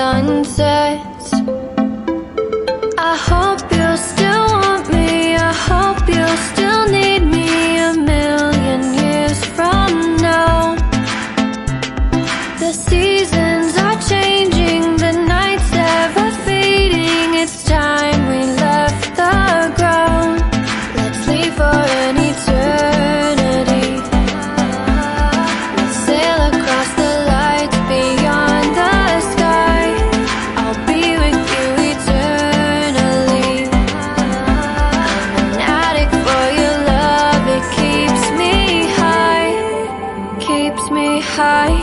sun sets. I hope you'll still want me, I hope you'll still need me 1,000,000 years from now. The seasons are changing, the nights ever fading. It's time we left the ground. Let's leave for an eternity. We'll sail across the lights beyond the sky. I'll be with you eternally. I'm an addict for your love, it keeps me high, keeps me high.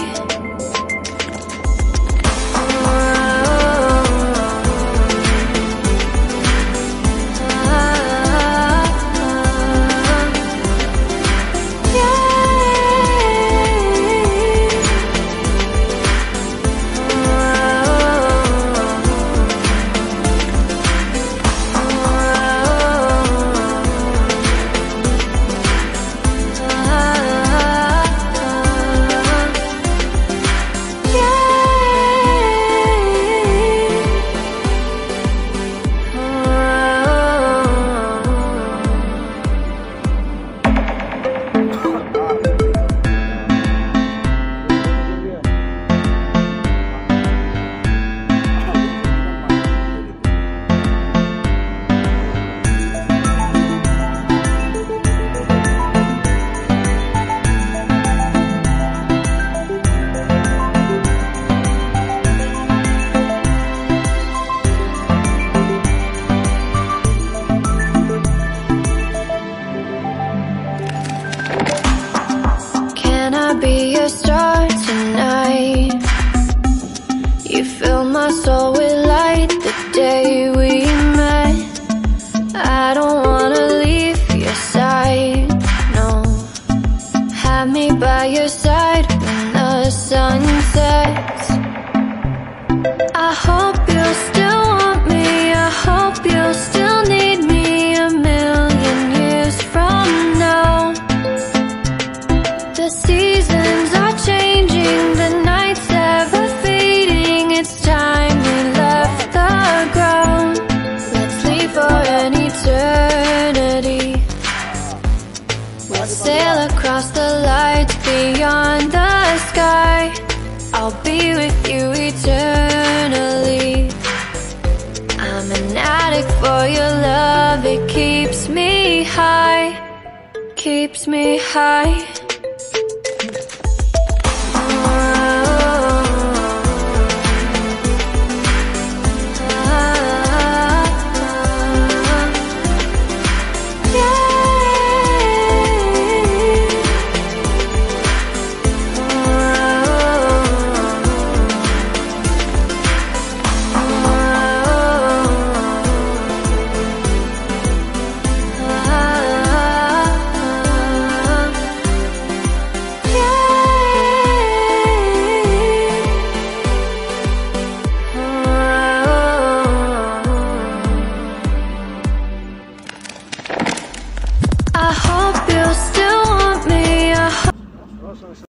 Can I be your star tonight? You fill my soul with light the day we met. I don't wanna leave your side, no. Have me by your side when the sun sets. I hope you'll still want me, I hope you'll still need me 1,000,000 years from now. The seasons are changing, the nights ever fading. It's time we left the ground. Let's leave for an eternity. We'll sail across the lights beyond the sky. I'll be with you eternally. I'm an addict for your love, it keeps me high, keeps me high.